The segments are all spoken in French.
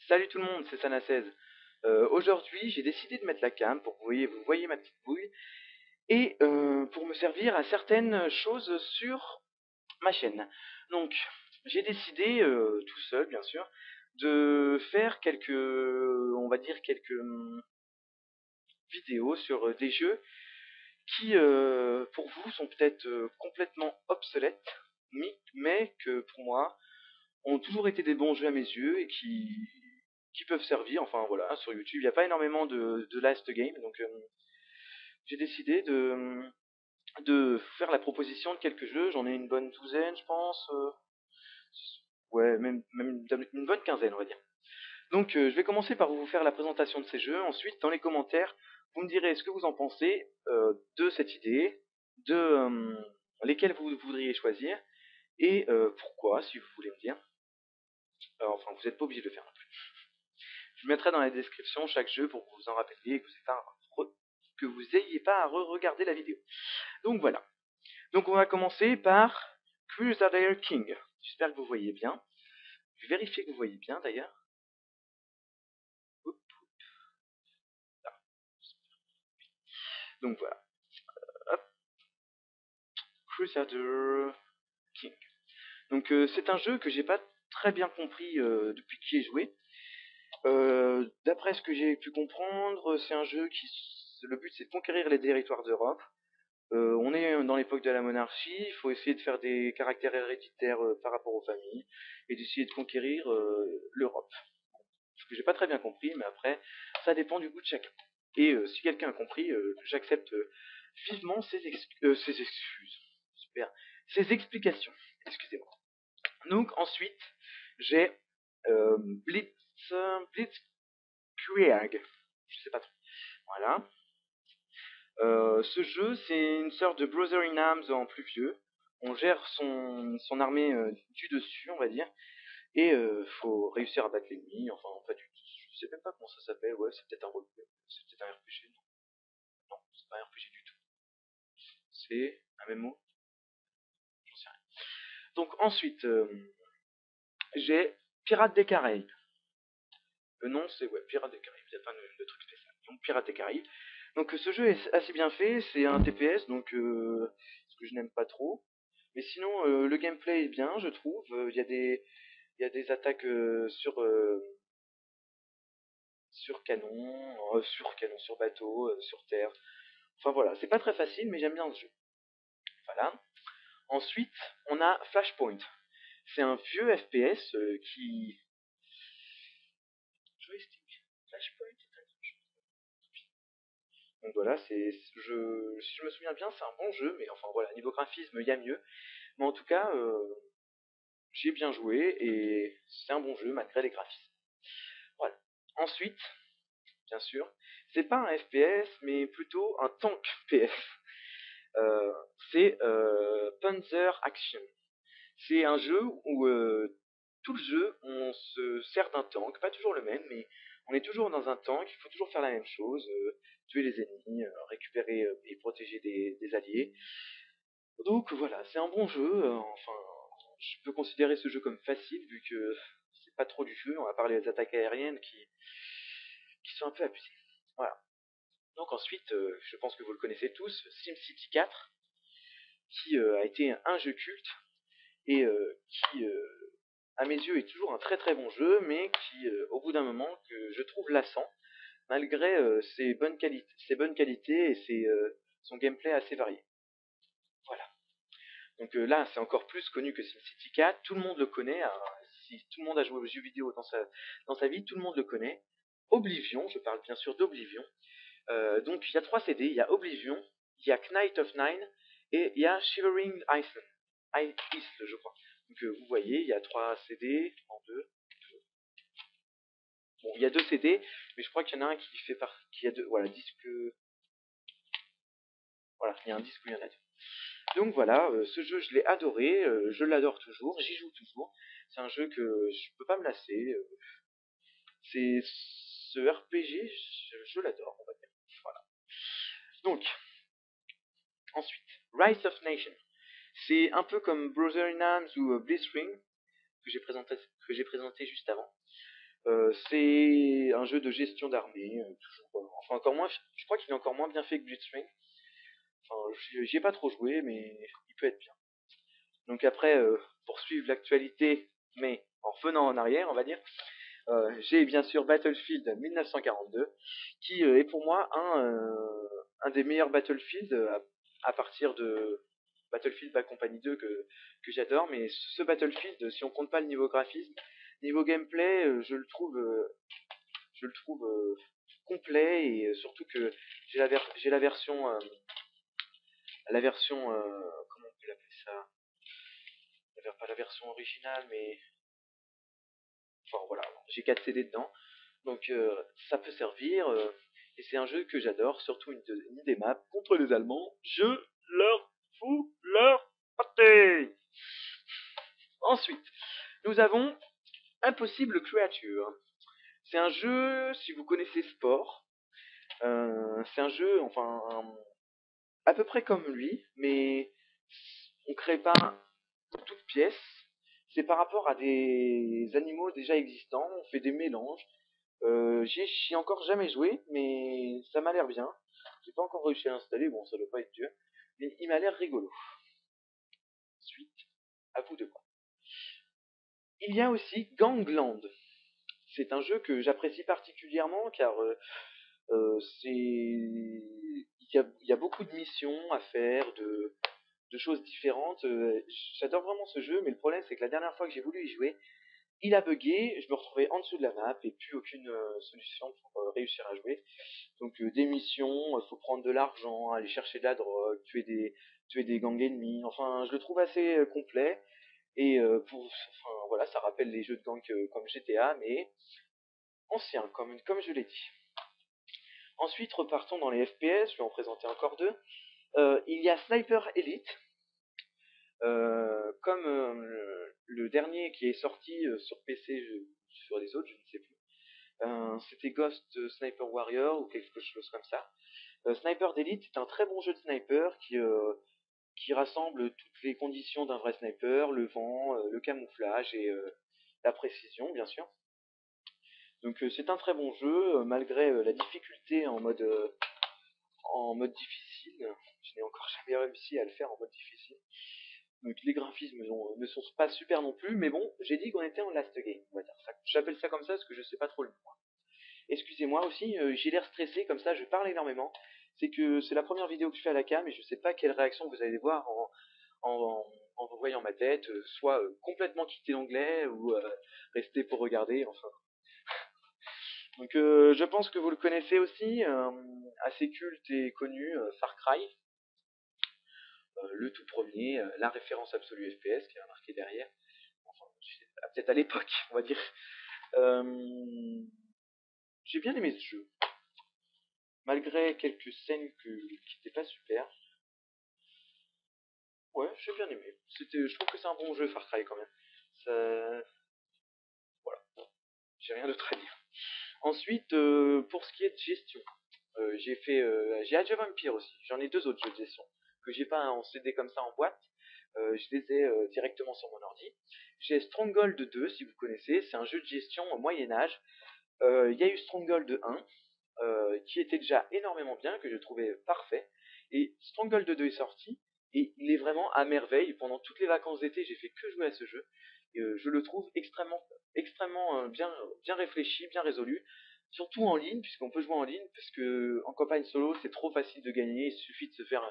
Salut tout le monde, c'est Sana16. Aujourd'hui, j'ai décidé de mettre la cam pour que vous voyez ma petite bouille et pour me servir à certaines choses sur ma chaîne. Donc, j'ai décidé, tout seul bien sûr, de faire quelques, on va dire quelques vidéos sur des jeux qui, pour vous, sont peut-être complètement obsolètes, mais que pour moi ont toujours été des bons jeux à mes yeux et qui peuvent servir. Enfin voilà, sur YouTube, il n'y a pas énormément de last game, donc j'ai décidé de faire la proposition de quelques jeux. J'en ai une bonne douzaine, je pense. Ouais, même une bonne quinzaine, on va dire. Donc je vais commencer par vous faire la présentation de ces jeux. Ensuite, dans les commentaires, vous me direz ce que vous en pensez de cette idée, de lesquels vous voudriez choisir, et pourquoi, si vous voulez me dire. Enfin, vous n'êtes pas obligé de le faire non plus. Je mettrai dans la description chaque jeu pour que vous vous en rappeliez et que vous ayez pas à re-regarder la vidéo. Donc voilà. Donc on va commencer par Crusader King. J'espère que vous voyez bien. Je vais vérifier que vous voyez bien d'ailleurs. Donc voilà. Hop. Crusader King. Donc c'est un jeu que j'ai pas très bien compris depuis que j'y ai joué. D'après ce que j'ai pu comprendre, c'est un jeu qui... Le but c'est de conquérir les territoires d'Europe. On est dans l'époque de la monarchie, il faut essayer de faire des caractères héréditaires par rapport aux familles et d'essayer de conquérir l'Europe. Ce que j'ai pas très bien compris, mais après, ça dépend du goût de chacun. Et si quelqu'un a compris, j'accepte vivement ses excuses. Super. Ses explications. Excusez-moi. Donc ensuite, j'ai euh, Blitz, Blitzkrieg. Je sais pas trop. Voilà. Ce jeu, c'est une sorte de Brother in Arms en plus vieux. On gère son armée du dessus, on va dire, et faut réussir à battre l'ennemi. Enfin, pas du tout. Je sais même pas comment ça s'appelle. Ouais, c'est peut-être un roleplay. C'est peut-être un RPG. Non, non, c'est pas un RPG du tout. C'est un MMO. J'en sais rien. Donc ensuite, j'ai Pirates des Caraïbes. Non, c'est ouais, Pirates des Caraïbes. Il n'y a pas de truc spécial. Donc Pirates des Caraïbes. Donc ce jeu est assez bien fait. C'est un TPS, donc ce que je n'aime pas trop. Mais sinon, le gameplay est bien, je trouve. Il y a des attaques sur canon, sur bateau, sur terre. Enfin voilà, c'est pas très facile, mais j'aime bien ce jeu. Voilà. Ensuite, on a Flashpoint. C'est un vieux FPS qui... Joystick. Flashpoint, c'est un jeu. Donc voilà, si je me souviens bien, c'est un bon jeu, mais enfin voilà, niveau graphisme, il y a mieux. Mais en tout cas, j'ai bien joué et c'est un bon jeu malgré les graphismes. Voilà. Ensuite, bien sûr, c'est pas un FPS, mais plutôt un tank PS. Euh, c'est Panzer Action. C'est un jeu où tout le jeu, on se sert d'un tank, pas toujours le même, mais on est toujours dans un tank, il faut toujours faire la même chose, tuer les ennemis, récupérer et protéger des alliés. Donc voilà, c'est un bon jeu, enfin, je peux considérer ce jeu comme facile, vu que c'est pas trop du jeu, on va parler des attaques aériennes qui sont un peu abusées. Voilà. Donc ensuite, je pense que vous le connaissez tous, SimCity 4, qui a été un jeu culte, et qui, à mes yeux, est toujours un très très bon jeu, mais qui, au bout d'un moment, que je trouve lassant, malgré ses bonnes qualités et son gameplay assez varié. Voilà. Donc là, c'est encore plus connu que SimCity 4, tout le monde le connaît, hein. Si tout le monde a joué aux jeux vidéo dans sa vie, tout le monde le connaît. Oblivion, je parle bien sûr d'Oblivion. Donc il y a 3 CD, il y a Oblivion, il y a Knight of Nine, et il y a Shivering Isle, je crois. Donc vous voyez, il y a 3 CD, en 2. Bon, il y a 2 CD, mais je crois qu'il y en a un qui fait par... qui a deux, voilà, disque... Voilà, il y a un disque où il y en a 2. Donc voilà, ce jeu je l'ai adoré, je l'adore toujours, j'y joue toujours. C'est un jeu que je peux pas me lasser. C'est ce RPG, je l'adore, on va dire. Voilà. Donc, Ensuite, Rise of Nation. C'est un peu comme Brother in Arms ou Blitzwing que j'ai présenté juste avant. C'est un jeu de gestion d'armée, toujours. Enfin encore moins, je crois qu'il est encore moins bien fait que Blitzwing. Enfin, j'y ai pas trop joué, mais il peut être bien. Donc après, pour suivre l'actualité, mais en revenant en arrière, on va dire, j'ai bien sûr Battlefield 1942, qui est pour moi un des meilleurs Battlefield à partir de Battlefield Bad Company 2 que j'adore, mais ce Battlefield, si on compte pas le niveau graphisme, niveau gameplay, je le trouve complet et surtout que j'ai la version comment on peut l'appeler ça, pas la version originale, mais enfin voilà, j'ai 4 CD dedans. Donc ça peut servir. Et c'est un jeu que j'adore, surtout une des maps contre les Allemands. Je leur fous leur pâté. Ensuite, nous avons Impossible Creature. C'est un jeu, si vous connaissez Sport, c'est un jeu, enfin, à peu près comme lui, mais on crée pas toute pièce. C'est par rapport à des animaux déjà existants, on fait des mélanges. J'y ai encore jamais joué, mais ça m'a l'air bien. J'ai pas encore réussi à l'installer, bon ça doit pas être dur, mais il m'a l'air rigolo. Ensuite, à vous de voir. Il y a aussi Gangland. C'est un jeu que j'apprécie particulièrement car il y a beaucoup de missions à faire, de choses différentes. J'adore vraiment ce jeu, mais le problème c'est que la dernière fois que j'ai voulu y jouer, il a bugué, je me retrouvais en dessous de la map et plus aucune solution pour réussir à jouer. Donc des missions, faut prendre de l'argent, aller chercher de la drogue, tuer des gangs ennemis. Enfin, je le trouve assez complet et enfin voilà, ça rappelle les jeux de gang comme GTA, mais ancien, comme je l'ai dit. Ensuite, repartons dans les FPS. Je vais en présenter encore deux. Il y a Sniper Elite, comme le dernier qui est sorti sur PC, sur les autres, je ne sais plus. C'était Ghost Sniper Warrior ou quelque chose comme ça. Sniper d'Elite est un très bon jeu de sniper qui rassemble toutes les conditions d'un vrai sniper, le vent, le camouflage et la précision, bien sûr. Donc c'est un très bon jeu, malgré la difficulté en mode difficile. Je n'ai encore jamais réussi à le faire en mode difficile. Donc les graphismes ne sont pas super non plus, mais bon, j'ai dit qu'on était en last game, on va dire ça. J'appelle ça comme ça parce que je sais pas trop le nom. Excusez-moi aussi, j'ai l'air stressé, comme ça je parle énormément. C'est que c'est la première vidéo que je fais à la cam et je sais pas quelle réaction vous allez voir en vous voyant ma tête, soit complètement quitter l'anglais ou rester pour regarder, enfin. Donc je pense que vous le connaissez aussi, assez culte et connu, Far Cry, le tout premier, la référence absolue FPS qui est marqué derrière, enfin peut-être à l'époque on va dire. Euh, j'ai bien aimé ce jeu, malgré quelques scènes qui n'étaient pas super. Ouais, j'ai bien aimé. Je trouve que c'est un bon jeu Far Cry quand même. Ça, voilà, j'ai rien d'autre à dire. Ensuite, pour ce qui est de gestion, j'ai Age of Empires aussi. J'en ai deux autres jeux de gestion que j'ai pas en CD comme ça en boîte. Je les ai directement sur mon ordi. J'ai Stronghold 2, si vous connaissez. C'est un jeu de gestion au Moyen Âge. Il y a eu Stronghold 1, qui était déjà énormément bien, que je trouvais parfait. Et Stronghold 2 est sorti, et il est vraiment à merveille. Pendant toutes les vacances d'été, j'ai fait que jouer à ce jeu. Et, je le trouve extrêmement bien réfléchi, bien résolu. Surtout en ligne, puisqu'on peut jouer en ligne, parce que en campagne solo, c'est trop facile de gagner. Il suffit de se faire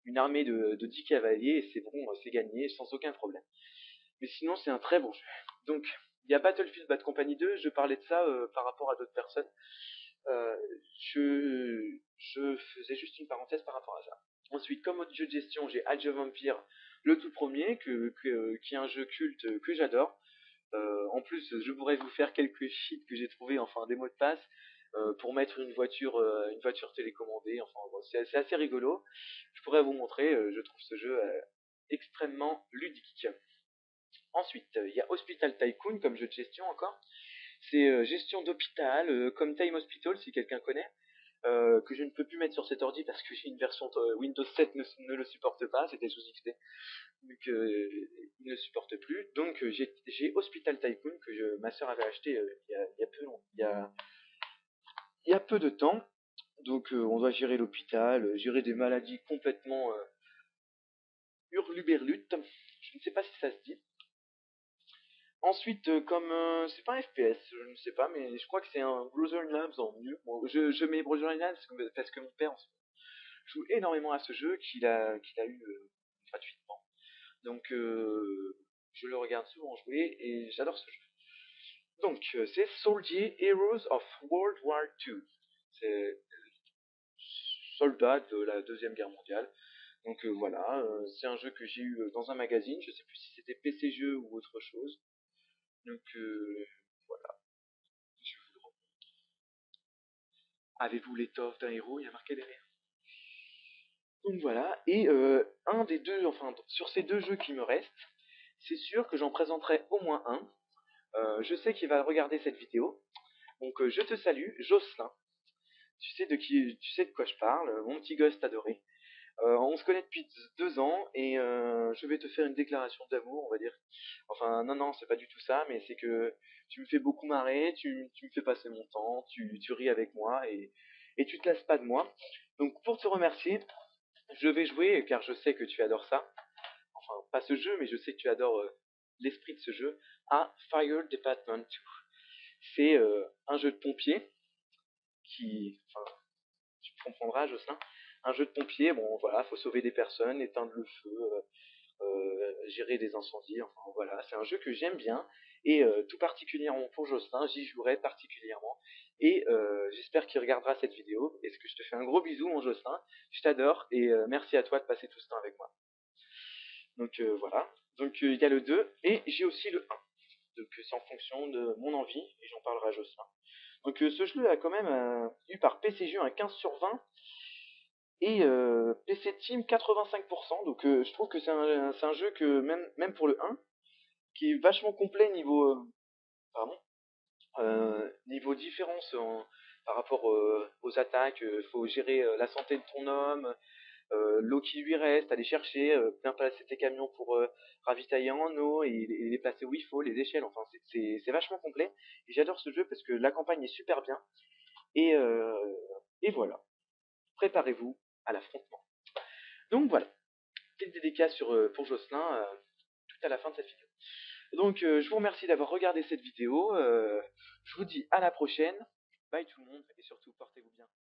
une armée de 10 cavaliers, et c'est bon, c'est gagné sans aucun problème. Mais sinon, c'est un très bon jeu. Donc, il y a Battlefield Bad Company 2, je parlais de ça par rapport à d'autres personnes. Euh, je faisais juste une parenthèse par rapport à ça. Ensuite, comme autre jeu de gestion, j'ai Age of Empires, le tout premier, qui est un jeu culte que j'adore. En plus, je pourrais vous faire quelques cheats que j'ai trouvé, enfin des mots de passe, pour mettre une voiture télécommandée. Enfin, bon, c'est assez rigolo. Je pourrais vous montrer. Je trouve ce jeu extrêmement ludique. Ensuite, il y a Hospital Tycoon comme jeu de gestion encore. C'est gestion d'hôpital, comme Time Hospital si quelqu'un connaît. que je ne peux plus mettre sur cet ordi parce que j'ai une version Windows 7 ne le supporte pas, c'était sous XP, donc il ne le supporte plus. Donc j'ai Hospital Tycoon que ma sœur avait acheté il y a peu de temps. Donc on doit gérer l'hôpital, gérer des maladies complètement hurluberlutes. Je ne sais pas si ça se dit. Ensuite, comme c'est pas un FPS, je ne sais pas, mais je crois que c'est un Brotherhood Labs en mieux. Bon, je mets Brotherhood Labs parce que mon père joue énormément à ce jeu qu'il a eu gratuitement. Donc je le regarde souvent jouer et j'adore ce jeu. Donc c'est Soldier Heroes of World War II. C'est soldat de la Deuxième Guerre mondiale. Donc voilà, c'est un jeu que j'ai eu dans un magazine, je sais plus si c'était PC Jeux ou autre chose. Donc voilà, je vous le remontre. Avez-vous l'étoffe d'un héros? Il y a marqué derrière. Donc voilà, et un des deux, enfin sur ces deux jeux qui me restent, c'est sûr que j'en présenterai au moins un. Je sais qu'il va regarder cette vidéo, donc je te salue, Jocelyn. Tu sais de quoi je parle, mon petit gosse adoré. On se connaît depuis 2 ans et je vais te faire une déclaration d'amour, on va dire. Enfin, non, c'est pas du tout ça, mais c'est que tu me fais beaucoup marrer, tu me fais passer mon temps, tu ris avec moi et tu te lasses pas de moi. Donc pour te remercier, je vais jouer, car je sais que tu adores ça. Enfin, pas ce jeu, mais je sais que tu adores l'esprit de ce jeu, à Fire Department 2. C'est un jeu de pompier enfin, tu comprendras, Jocelyn, un jeu de pompier, bon voilà, faut sauver des personnes, éteindre le feu, gérer des incendies, enfin voilà, c'est un jeu que j'aime bien, et tout particulièrement pour Jocelyn, j'y jouerai particulièrement, et j'espère qu'il regardera cette vidéo. Est-ce que je te fais un gros bisou, mon Jocelyn, je t'adore, et merci à toi de passer tout ce temps avec moi. Donc voilà, donc il y a le 2, et j'ai aussi le 1, donc c'est en fonction de mon envie, et j'en parlerai à Jocelyn. Donc ce jeu a quand même eu par PCG un 15 sur 20, et PC Team 85%, donc je trouve que c'est un jeu que même pour le 1, qui est vachement complet pardon, niveau différence par rapport aux attaques, faut gérer la santé de ton homme, l'eau qui lui reste, aller chercher, bien placer tes camions pour ravitailler en eau et les placer où il faut, les échelles, enfin c'est vachement complet, et j'adore ce jeu parce que la campagne est super bien, et, euh, et voilà, préparez-vous à l'affrontement. Donc voilà, petite dédicace pour Jocelyn tout à la fin de cette vidéo. Donc je vous remercie d'avoir regardé cette vidéo, je vous dis à la prochaine, bye tout le monde et surtout portez-vous bien.